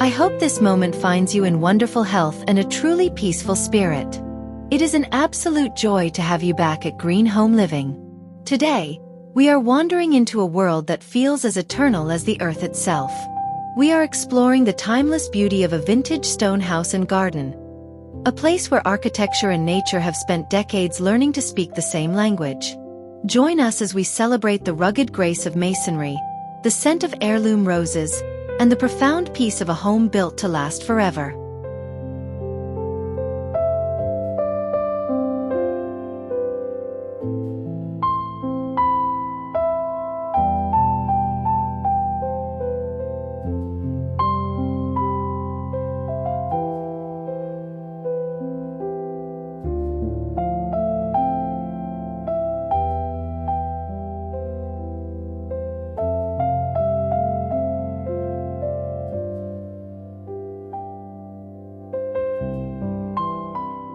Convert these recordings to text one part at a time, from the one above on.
I hope this moment finds you in wonderful health and a truly peaceful spirit. It is an absolute joy to have you back at Green Home Living. Today, we are wandering into a world that feels as eternal as the earth itself. We are exploring the timeless beauty of a vintage stone house and garden, a place where architecture and nature have spent decades learning to speak the same language. Join us as we celebrate the rugged grace of masonry, the scent of heirloom roses, and the profound peace of a home built to last forever.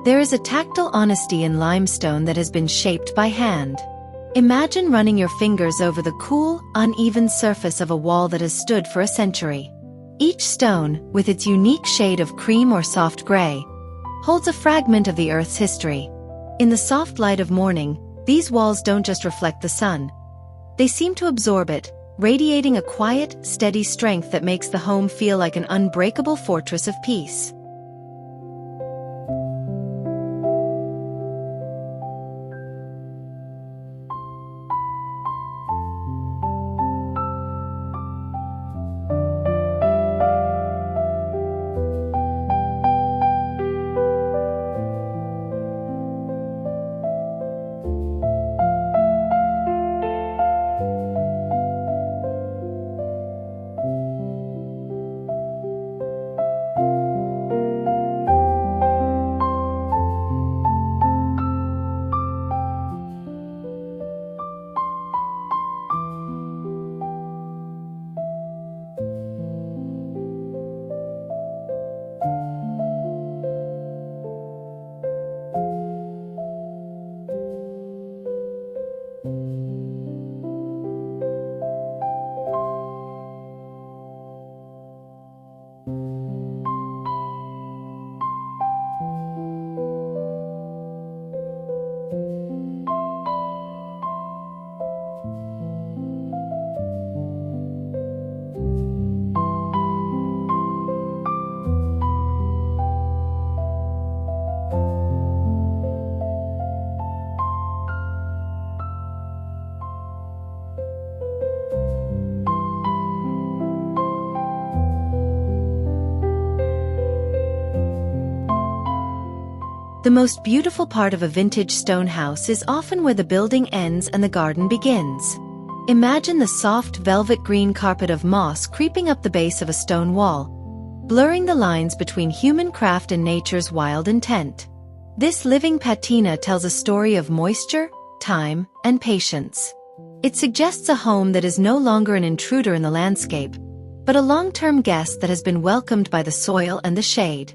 There is a tactile honesty in limestone that has been shaped by hand. Imagine running your fingers over the cool, uneven surface of a wall that has stood for a century. Each stone, with its unique shade of cream or soft gray, holds a fragment of the Earth's history. In the soft light of morning, these walls don't just reflect the sun. They seem to absorb it, radiating a quiet, steady strength that makes the home feel like an unbreakable fortress of peace. The most beautiful part of a vintage stone house is often where the building ends and the garden begins. Imagine the soft velvet green carpet of moss creeping up the base of a stone wall, blurring the lines between human craft and nature's wild intent. This living patina tells a story of moisture, time, and patience. It suggests a home that is no longer an intruder in the landscape, but a long-term guest that has been welcomed by the soil and the shade.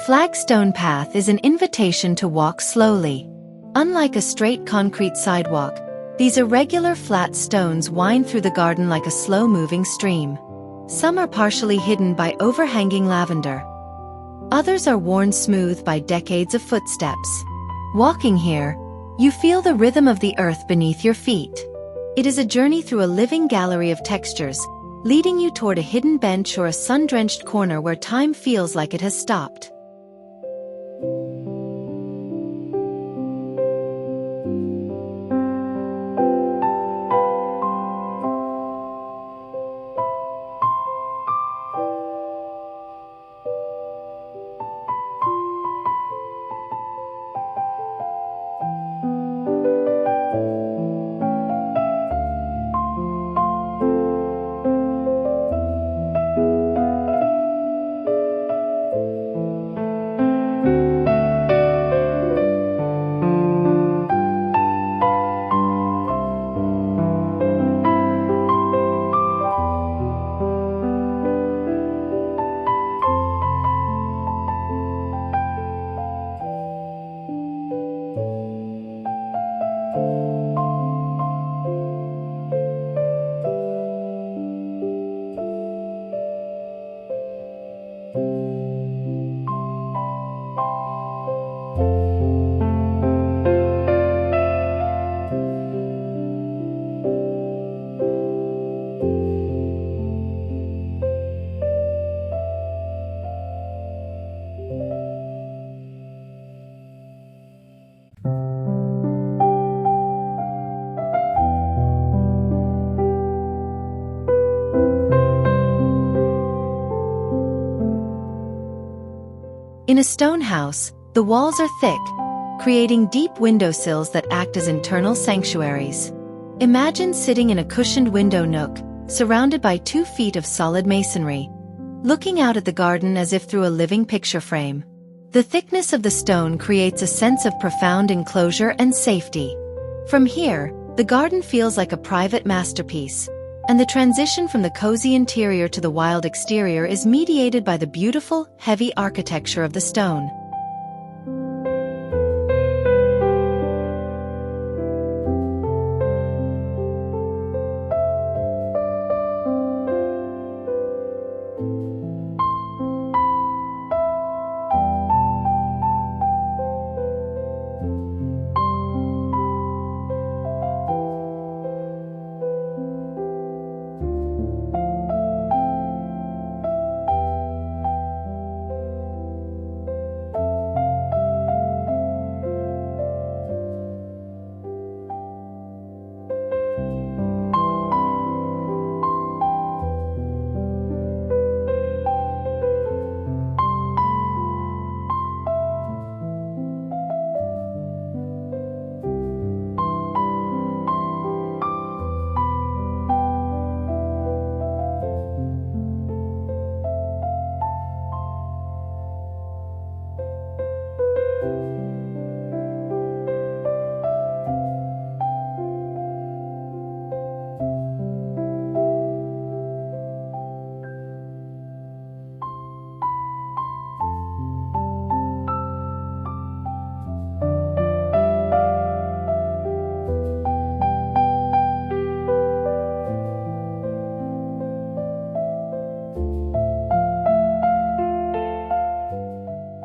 flagstone path is an invitation to walk slowly. Unlike a straight concrete sidewalk, these irregular flat stones wind through the garden like a slow-moving stream. Some are partially hidden by overhanging lavender. Others are worn smooth by decades of footsteps. Walking here, you feel the rhythm of the earth beneath your feet. It is a journey through a living gallery of textures, leading you toward a hidden bench or a sun-drenched corner where time feels like it has stopped. In a stone house, the walls are thick, creating deep windowsills that act as internal sanctuaries. Imagine sitting in a cushioned window nook, surrounded by 2 feet of solid masonry, looking out at the garden as if through a living picture frame. The thickness of the stone creates a sense of profound enclosure and safety. From here, the garden feels like a private masterpiece, and the transition from the cozy interior to the wild exterior is mediated by the beautiful, heavy architecture of the stone.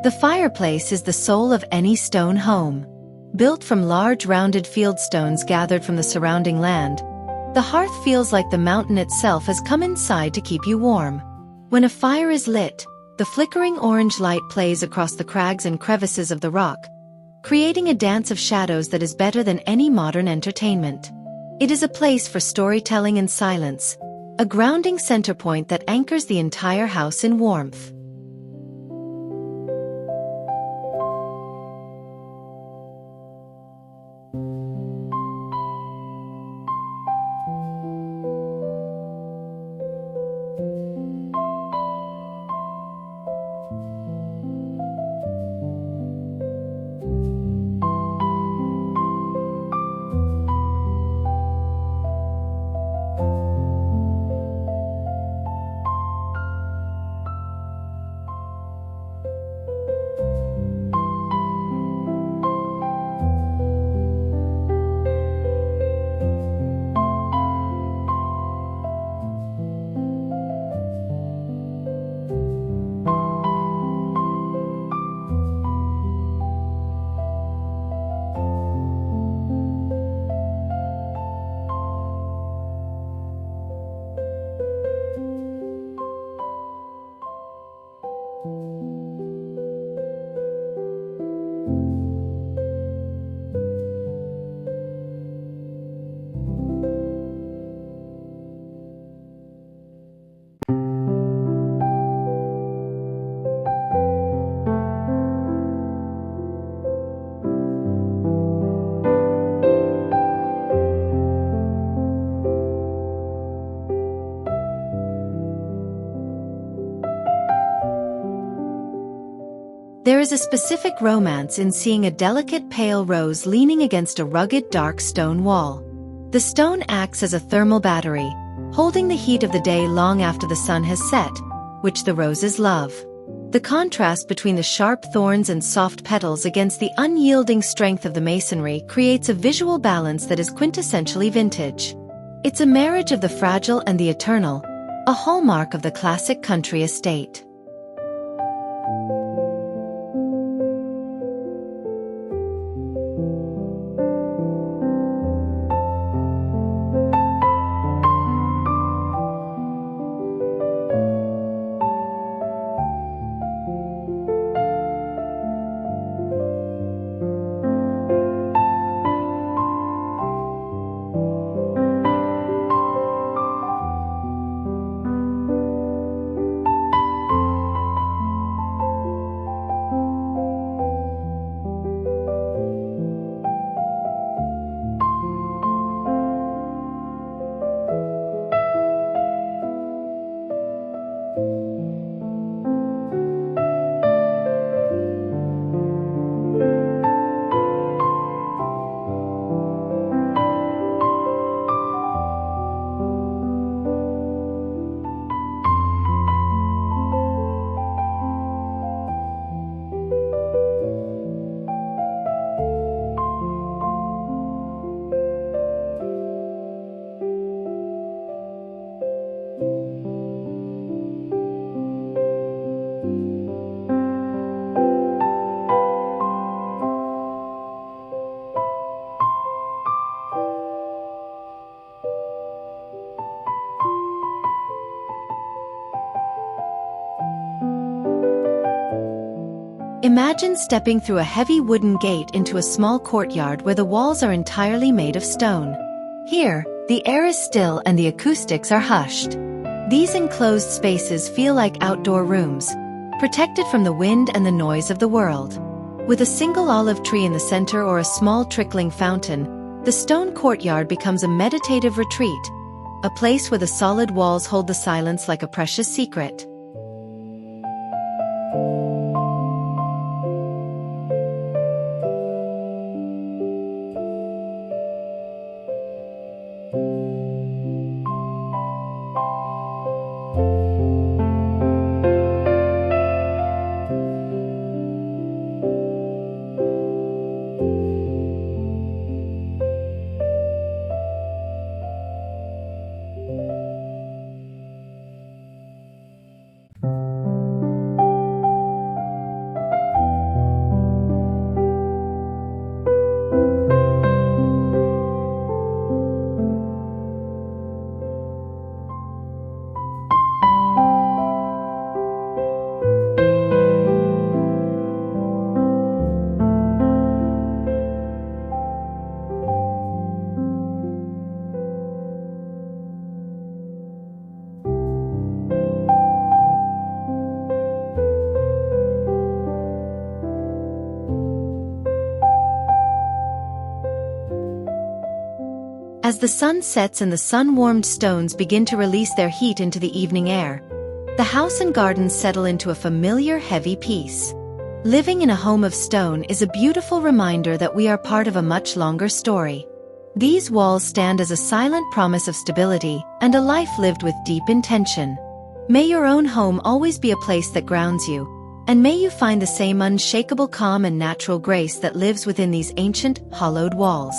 The fireplace is the soul of any stone home. Built from large rounded fieldstones gathered from the surrounding land, the hearth feels like the mountain itself has come inside to keep you warm. When a fire is lit, the flickering orange light plays across the crags and crevices of the rock, creating a dance of shadows that is better than any modern entertainment. It is a place for storytelling and silence, a grounding center point that anchors the entire house in warmth. There is a specific romance in seeing a delicate pale rose leaning against a rugged dark stone wall. The stone acts as a thermal battery, holding the heat of the day long after the sun has set, which the roses love. The contrast between the sharp thorns and soft petals against the unyielding strength of the masonry creates a visual balance that is quintessentially vintage. It's a marriage of the fragile and the eternal, a hallmark of the classic country estate. Imagine stepping through a heavy wooden gate into a small courtyard where the walls are entirely made of stone. Here, the air is still and the acoustics are hushed. These enclosed spaces feel like outdoor rooms, protected from the wind and the noise of the world. With a single olive tree in the center or a small trickling fountain, the stone courtyard becomes a meditative retreat, a place where the solid walls hold the silence like a precious secret. As the sun sets and the sun-warmed stones begin to release their heat into the evening air, the house and gardens settle into a familiar heavy peace. Living in a home of stone is a beautiful reminder that we are part of a much longer story. These walls stand as a silent promise of stability and a life lived with deep intention. May your own home always be a place that grounds you, and may you find the same unshakable calm and natural grace that lives within these ancient, hollowed walls.